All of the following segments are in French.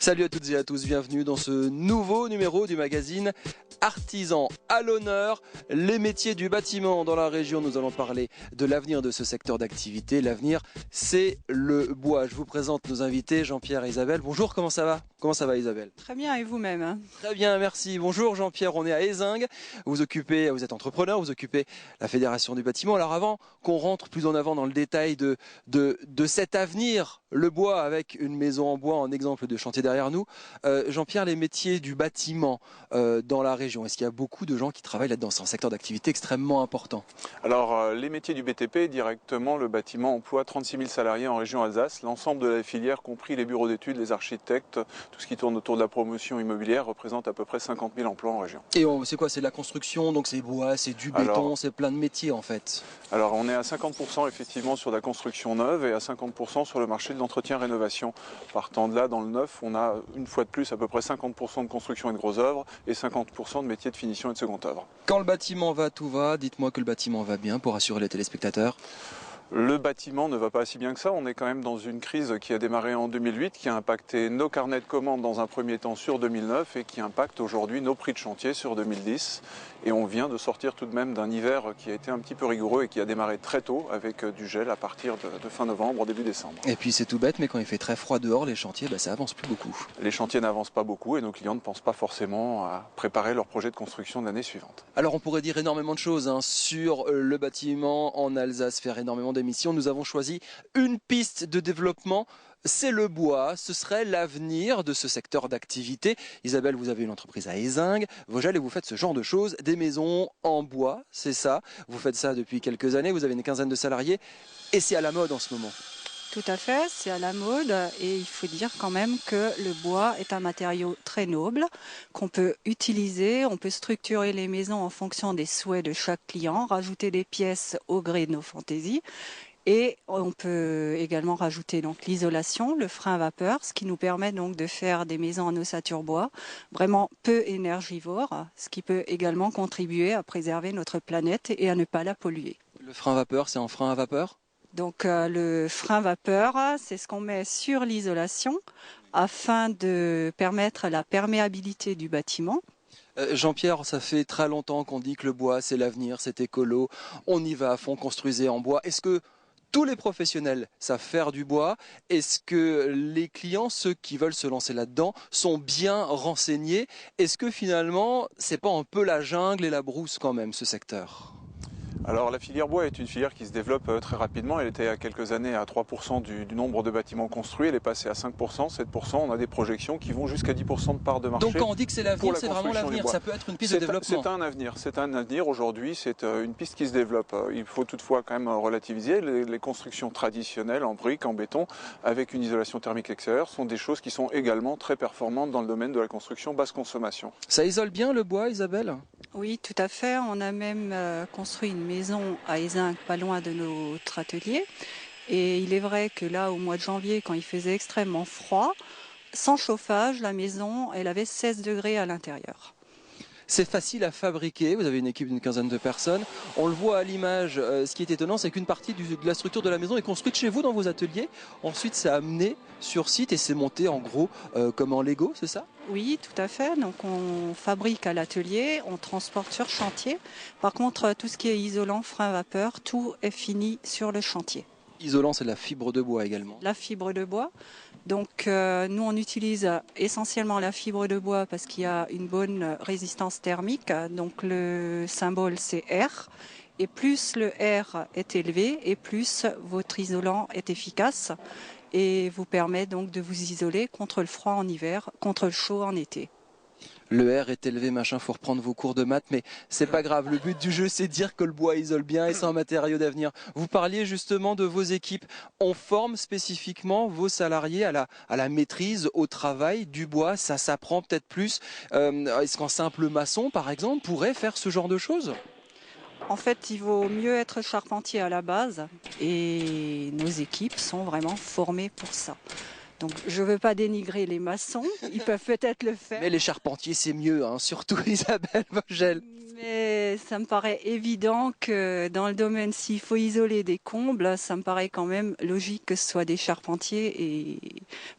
Salut à toutes et à tous, bienvenue dans ce nouveau numéro du magazine Artisan. À l'honneur, les métiers du bâtiment dans la région. Nous allons parler de l'avenir de ce secteur d'activité. L'avenir, c'est le bois. Je vous présente nos invités, Jean-Pierre et Isabelle. Bonjour, comment ça va? Comment ça va Isabelle? Très bien, et vous-même? Très bien, merci. Bonjour Jean-Pierre, on est à Ézingues. Vous êtes entrepreneur, vous occupez la Fédération du bâtiment. Alors avant qu'on rentre plus en avant dans le détail de cet avenir, le bois avec une maison en bois en exemple de chantier derrière nous, Jean-Pierre, les métiers du bâtiment dans la région, est-ce qu'il y a beaucoup de gens qui travaillent là-dedans? C'est un secteur d'activité extrêmement important. Alors les métiers du BTP, directement le bâtiment emploie 36 000 salariés en région Alsace. L'ensemble de la filière, compris les bureaux d'études, les architectes, tout ce qui tourne autour de la promotion immobilière représente à peu près 50 000 emplois en région. Et c'est quoi? C'est de la construction, donc c'est bois, c'est du béton, c'est plein de métiers en fait. Alors on est à 50% effectivement sur la construction neuve et à 50% sur le marché de l'entretien-rénovation. Partant de là, dans le neuf, on a une fois de plus à peu près 50% de construction et de gros œuvres et 50% de métiers de finition et de seconde œuvre. Quand le bâtiment va, tout va. Dites-moi que le bâtiment va bien pour rassurer les téléspectateurs. Le bâtiment ne va pas si bien que ça. On est quand même dans une crise qui a démarré en 2008, qui a impacté nos carnets de commandes dans un premier temps sur 2009 et qui impacte aujourd'hui nos prix de chantier sur 2010. Et on vient de sortir tout de même d'un hiver qui a été un petit peu rigoureux et qui a démarré très tôt avec du gel à partir de fin novembre, début décembre. Et puis c'est tout bête, mais quand il fait très froid dehors, les chantiers, ça avance plus beaucoup. Les chantiers n'avancent pas beaucoup et nos clients ne pensent pas forcément à préparer leur projet de construction de l'année suivante. Alors on pourrait dire énormément de choses sur le bâtiment en Alsace, faire énormément d'émissions. Nous avons choisi une piste de développement. C'est le bois, ce serait l'avenir de ce secteur d'activité. Isabelle, vous avez une entreprise à Ézingues, Vogel, et vous faites ce genre de choses, des maisons en bois, c'est ça. Vous faites ça depuis quelques années, vous avez une quinzaine de salariés, et c'est à la mode en ce moment. Tout à fait, c'est à la mode et il faut dire quand même que le bois est un matériau très noble qu'on peut utiliser, on peut structurer les maisons en fonction des souhaits de chaque client, rajouter des pièces au gré de nos fantaisies. Et on peut également rajouter donc l'isolation, le frein à vapeur, ce qui nous permet donc de faire des maisons en ossature bois vraiment peu énergivores, ce qui peut également contribuer à préserver notre planète et à ne pas la polluer. Le frein à vapeur, c'est un frein à vapeur ? Donc le frein vapeur, c'est ce qu'on met sur l'isolation afin de permettre la perméabilité du bâtiment. Jean-Pierre, ça fait très longtemps qu'on dit que le bois c'est l'avenir, c'est écolo, on y va à fond, construisez en bois. Est-ce que tous les professionnels savent faire du bois? Est-ce que les clients, ceux qui veulent se lancer là-dedans, sont bien renseignés? Est-ce que finalement, c'est pas un peu la jungle et la brousse quand même, ce secteur? Alors la filière bois est une filière qui se développe très rapidement. Elle était il y a quelques années à 3% du nombre de bâtiments construits. Elle est passée à 5%, 7%. On a des projections qui vont jusqu'à 10% de part de marché. Donc quand on dit que c'est l'avenir, c'est vraiment l'avenir. Ça peut être une piste de développement. C'est un avenir. Aujourd'hui, c'est une piste qui se développe. Il faut toutefois quand même relativiser. Les constructions traditionnelles en briques, en béton, avec une isolation thermique extérieure, sont des choses qui sont également très performantes dans le domaine de la construction basse consommation. Ça isole bien le bois, Isabelle? Oui, tout à fait. On a même construit une maison à Ézingues, pas loin de notre atelier. Et il est vrai que là, au mois de janvier, quand il faisait extrêmement froid, sans chauffage, la maison, elle avait 16 degrés à l'intérieur. C'est facile à fabriquer, vous avez une équipe d'une quinzaine de personnes. On le voit à l'image, ce qui est étonnant, c'est qu'une partie de la structure de la maison est construite chez vous dans vos ateliers. Ensuite, c'est amené sur site et c'est monté en gros comme en Lego, c'est ça? Oui, tout à fait. Donc on fabrique à l'atelier, on transporte sur chantier. Par contre, tout ce qui est isolant, frein à vapeur, tout est fini sur le chantier. Isolant, c'est la fibre de bois également. La fibre de bois. Donc nous, on utilise essentiellement la fibre de bois parce qu'il y a une bonne résistance thermique. Donc le symbole, c'est R. Et plus le R est élevé et plus votre isolant est efficace et vous permet donc de vous isoler contre le froid en hiver, contre le chaud en été. Le R est élevé, machin, faut reprendre vos cours de maths, mais c'est pas grave. Le but du jeu, c'est de dire que le bois isole bien et c'est un matériau d'avenir. Vous parliez justement de vos équipes. On forme spécifiquement vos salariés à la maîtrise, au travail du bois. Ça s'apprend peut-être plus. Est-ce qu'un simple maçon, par exemple, pourrait faire ce genre de choses? En fait, il vaut mieux être charpentier à la base et nos équipes sont vraiment formées pour ça. Donc je ne veux pas dénigrer les maçons, ils peuvent peut-être le faire. Mais les charpentiers, c'est mieux, surtout Isabelle Vogel. Mais ça me paraît évident que dans le domaine, s'il faut isoler des combles, ça me paraît quand même logique que ce soit des charpentiers et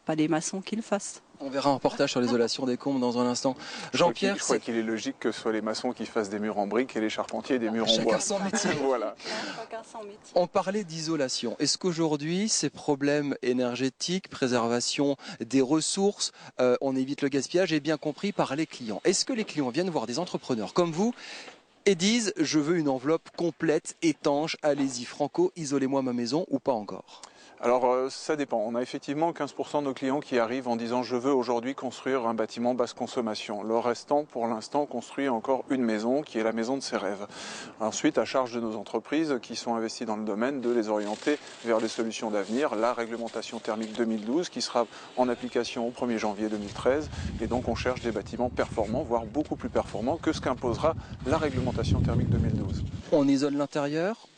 pas des maçons qui le fassent. On verra un reportage sur l'isolation des combles dans un instant. Jean-Pierre, je crois qu'il est logique que ce soit les maçons qui fassent des murs en briques et les charpentiers des murs en bois. Chacun son métier. Voilà. Chacun son métier. On parlait d'isolation. Est-ce qu'aujourd'hui, ces problèmes énergétiques, préservation des ressources, on évite le gaspillage, est bien compris par les clients? Est-ce que les clients viennent voir des entrepreneurs comme vous et disent « je veux une enveloppe complète, étanche, allez-y Franco, isolez-moi ma maison » ou pas encore? Alors ça dépend. On a effectivement 15% de nos clients qui arrivent en disant je veux aujourd'hui construire un bâtiment basse consommation. Le restant, pour l'instant, construit encore une maison qui est la maison de ses rêves. Ensuite, à charge de nos entreprises qui sont investies dans le domaine de les orienter vers les solutions d'avenir. La réglementation thermique 2012 qui sera en application au 1er janvier 2013. Et donc on cherche des bâtiments performants, voire beaucoup plus performants que ce qu'imposera la réglementation thermique 2012. On isole l'intérieur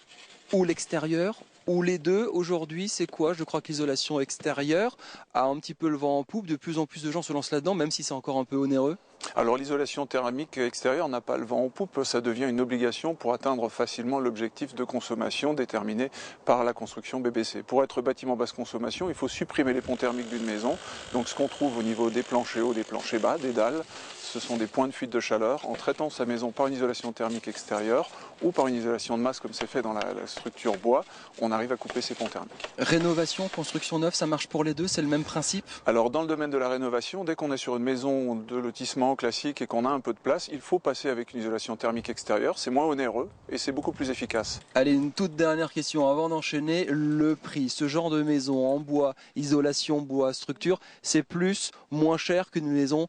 ou l'extérieur ou les deux? Aujourd'hui, c'est quoi? Je crois que l'isolation extérieure a un petit peu le vent en poupe. De plus en plus de gens se lancent là-dedans, même si c'est encore un peu onéreux. Alors l'isolation thermique extérieure n'a pas le vent en poupe, ça devient une obligation pour atteindre facilement l'objectif de consommation déterminé par la construction BBC. Pour être bâtiment basse consommation, il faut supprimer les ponts thermiques d'une maison. Donc ce qu'on trouve au niveau des planchers hauts, des planchers bas, des dalles, ce sont des points de fuite de chaleur. En traitant sa maison par une isolation thermique extérieure ou par une isolation de masse comme c'est fait dans la structure bois, on arrive à couper ces ponts thermiques. Rénovation, construction neuve, ça marche pour les deux, c'est le même principe? Alors dans le domaine de la rénovation, dès qu'on est sur une maison de lotissement classique et qu'on a un peu de place, il faut passer avec une isolation thermique extérieure, c'est moins onéreux et c'est beaucoup plus efficace. Allez, une toute dernière question avant d'enchaîner, le prix. Ce genre de maison en bois, isolation bois, structure, c'est plus, moins cher qu'une maison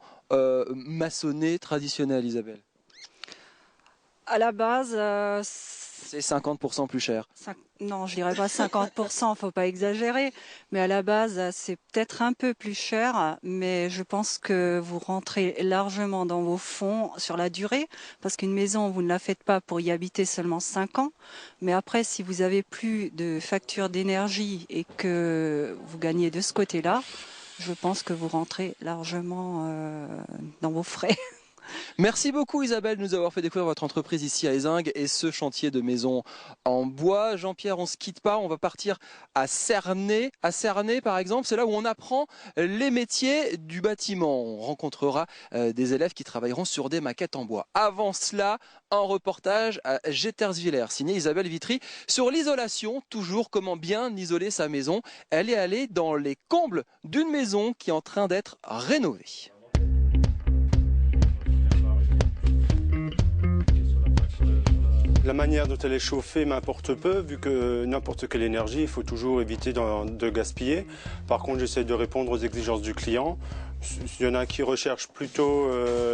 maçonnée traditionnelle, Isabelle? À la base, C'est 50% plus cher. non, je dirais pas 50%, faut pas exagérer. Mais à la base, c'est peut-être un peu plus cher, mais je pense que vous rentrez largement dans vos fonds sur la durée, parce qu'une maison, vous ne la faites pas pour y habiter seulement 5 ans. Mais après, si vous avez plus de facture d'énergie et que vous gagnez de ce côté-là, je pense que vous rentrez largement dans vos frais. Merci beaucoup Isabelle de nous avoir fait découvrir votre entreprise ici à Ézingues et ce chantier de maison en bois. Jean-Pierre, on ne se quitte pas, on va partir à Cernay. À Cernay par exemple, c'est là où on apprend les métiers du bâtiment. On rencontrera des élèves qui travailleront sur des maquettes en bois. Avant cela, un reportage à Jetterswiller, signé Isabelle Vitry, sur l'isolation, toujours comment bien isoler sa maison. Elle est allée dans les combles d'une maison qui est en train d'être rénovée. La manière dont elle est chauffée m'importe peu, vu que n'importe quelle énergie, il faut toujours éviter de gaspiller. Par contre, j'essaie de répondre aux exigences du client. Il y en a qui recherchent plutôt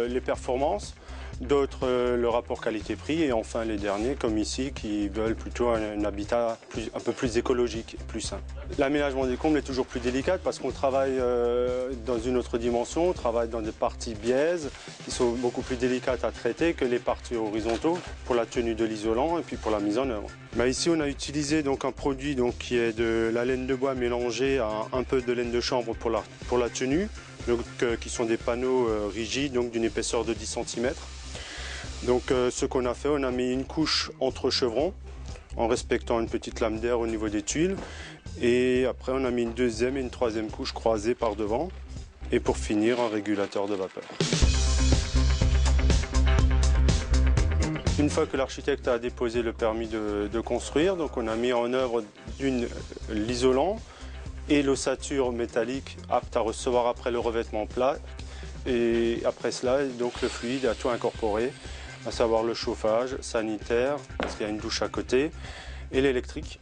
les performances, d'autres le rapport qualité-prix, et enfin les derniers, comme ici, qui veulent plutôt un habitat un peu plus écologique et plus sain. L'aménagement des combles est toujours plus délicat parce qu'on travaille dans une autre dimension, on travaille dans des parties biaises qui sont beaucoup plus délicates à traiter que les parties horizontaux pour la tenue de l'isolant et puis pour la mise en œuvre. Ici, on a utilisé donc un produit qui est de la laine de bois mélangée à un peu de laine de chanvre pour la tenue, qui sont des panneaux rigides d'une épaisseur de 10 cm. Donc ce qu'on a fait, on a mis une couche entre chevrons en respectant une petite lame d'air au niveau des tuiles, et après on a mis une deuxième et une troisième couche croisées par devant, et pour finir un régulateur de vapeur. Une fois que l'architecte a déposé le permis de construire, donc on a mis en œuvre l'isolant et l'ossature métallique apte à recevoir après le revêtement plat, et après cela donc le fluide a tout incorporé, à savoir le chauffage sanitaire, parce qu'il y a une douche à côté, et l'électrique.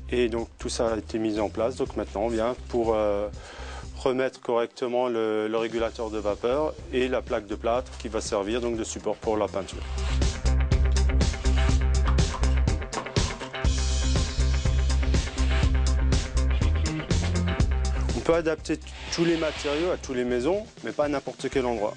Et donc tout ça a été mis en place. Donc maintenant on vient pour remettre correctement le régulateur de vapeur et la plaque de plâtre qui va servir donc de support pour la peinture. On peut adapter tous les matériaux à toutes les maisons, mais pas à n'importe quel endroit.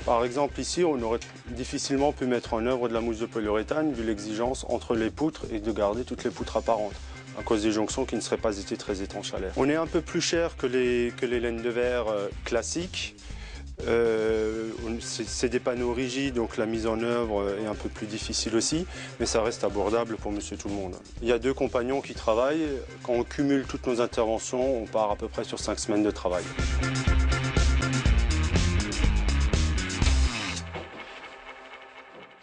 Par exemple, ici, on aurait difficilement pu mettre en œuvre de la mousse de polyuréthane vu l'exigence entre les poutres et de garder toutes les poutres apparentes, à cause des jonctions qui ne seraient pas été très étanches à l'air. On est un peu plus cher que les laines de verre classiques. C'est des panneaux rigides, donc la mise en œuvre est un peu plus difficile aussi, mais ça reste abordable pour monsieur tout le monde. Il y a 2 compagnons qui travaillent. Quand on cumule toutes nos interventions, on part à peu près sur 5 semaines de travail.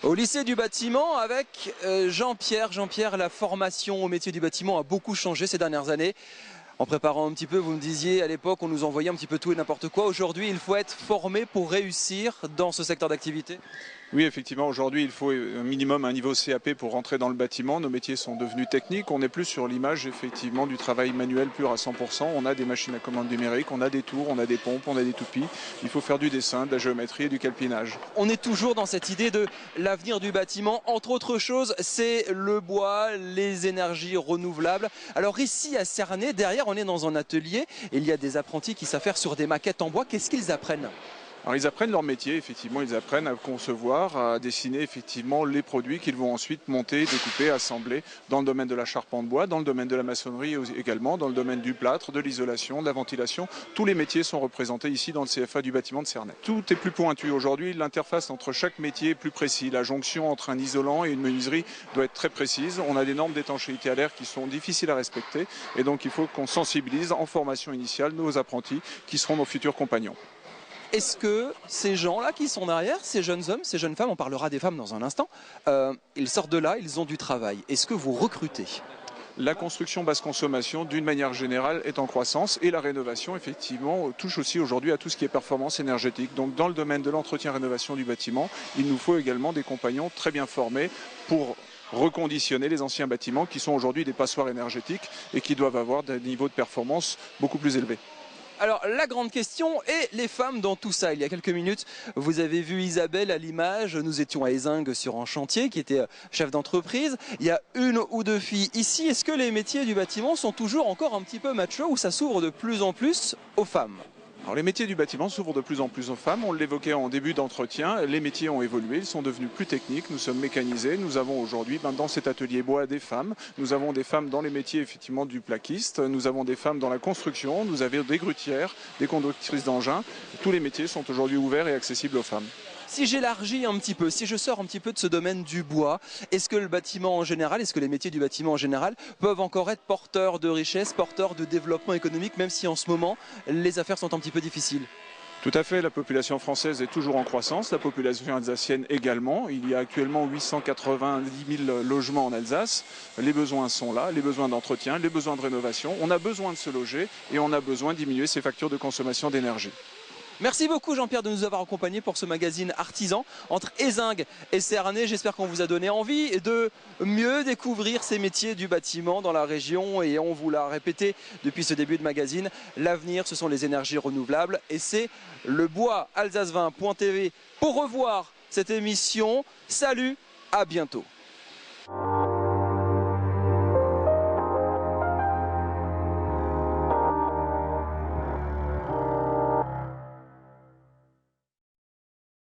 Au lycée du bâtiment avec Jean-Pierre. Jean-Pierre, la formation au métier du bâtiment a beaucoup changé ces dernières années. En préparant un petit peu, vous me disiez à l'époque, on nous envoyait un petit peu tout et n'importe quoi. Aujourd'hui, il faut être formé pour réussir dans ce secteur d'activité. Oui, effectivement, aujourd'hui, il faut un minimum un niveau CAP pour rentrer dans le bâtiment. Nos métiers sont devenus techniques. On n'est plus sur l'image, effectivement, du travail manuel pur à 100%. On a des machines à commande numérique, on a des tours, on a des pompes, on a des toupies. Il faut faire du dessin, de la géométrie et du calpinage. On est toujours dans cette idée de l'avenir du bâtiment. Entre autres choses, c'est le bois, les énergies renouvelables. Alors ici, à Cernay, derrière, on est dans un atelier. Et il y a des apprentis qui savent faire sur des maquettes en bois. Qu'est-ce qu'ils apprennent ? Alors ils apprennent leur métier, effectivement, ils apprennent à concevoir, à dessiner effectivement les produits qu'ils vont ensuite monter, découper, assembler dans le domaine de la charpente bois, dans le domaine de la maçonnerie également, dans le domaine du plâtre, de l'isolation, de la ventilation. Tous les métiers sont représentés ici dans le CFA du bâtiment de Cernay. Tout est plus pointu aujourd'hui, l'interface entre chaque métier est plus précis. La jonction entre un isolant et une menuiserie doit être très précise. On a des normes d'étanchéité à l'air qui sont difficiles à respecter et donc il faut qu'on sensibilise en formation initiale nos apprentis qui seront nos futurs compagnons. Est-ce que ces gens-là qui sont derrière, ces jeunes hommes, ces jeunes femmes, on parlera des femmes dans un instant, ils sortent de là, ils ont du travail. Est-ce que vous recrutez ? La construction basse consommation, d'une manière générale, est en croissance et la rénovation, effectivement, touche aussi aujourd'hui à tout ce qui est performance énergétique. Donc dans le domaine de l'entretien-rénovation du bâtiment, il nous faut également des compagnons très bien formés pour reconditionner les anciens bâtiments qui sont aujourd'hui des passoires énergétiques et qui doivent avoir des niveaux de performance beaucoup plus élevés. Alors la grande question est les femmes dans tout ça. Il y a quelques minutes, vous avez vu Isabelle à l'image. Nous étions à Ézingues sur un chantier qui était chef d'entreprise. Il y a une ou deux filles ici. Est-ce que les métiers du bâtiment sont toujours encore un petit peu machos ou ça s'ouvre de plus en plus aux femmes ? Alors les métiers du bâtiment s'ouvrent de plus en plus aux femmes. On l'évoquait en début d'entretien, les métiers ont évolué, ils sont devenus plus techniques, nous sommes mécanisés. Nous avons aujourd'hui dans cet atelier bois des femmes. Nous avons des femmes dans les métiers effectivement du plaquiste. Nous avons des femmes dans la construction. Nous avons des grutières, des conductrices d'engins. Tous les métiers sont aujourd'hui ouverts et accessibles aux femmes. Si j'élargis un petit peu, si je sors un petit peu de ce domaine du bois, est-ce que le bâtiment en général, est-ce que les métiers du bâtiment en général peuvent encore être porteurs de richesse, porteurs de développement économique, même si en ce moment les affaires sont un petit peu difficiles ? Tout à fait, la population française est toujours en croissance, la population alsacienne également. Il y a actuellement 890 000 logements en Alsace. Les besoins sont là, les besoins d'entretien, les besoins de rénovation. On a besoin de se loger et on a besoin de diminuer ses factures de consommation d'énergie. Merci beaucoup Jean-Pierre de nous avoir accompagnés pour ce magazine Artisan entre Ézingues et Cernay. J'espère qu'on vous a donné envie de mieux découvrir ces métiers du bâtiment dans la région et on vous l'a répété depuis ce début de magazine. L'avenir, ce sont les énergies renouvelables et c'est le bois. Alsace20.tv pour revoir cette émission. Salut, à bientôt.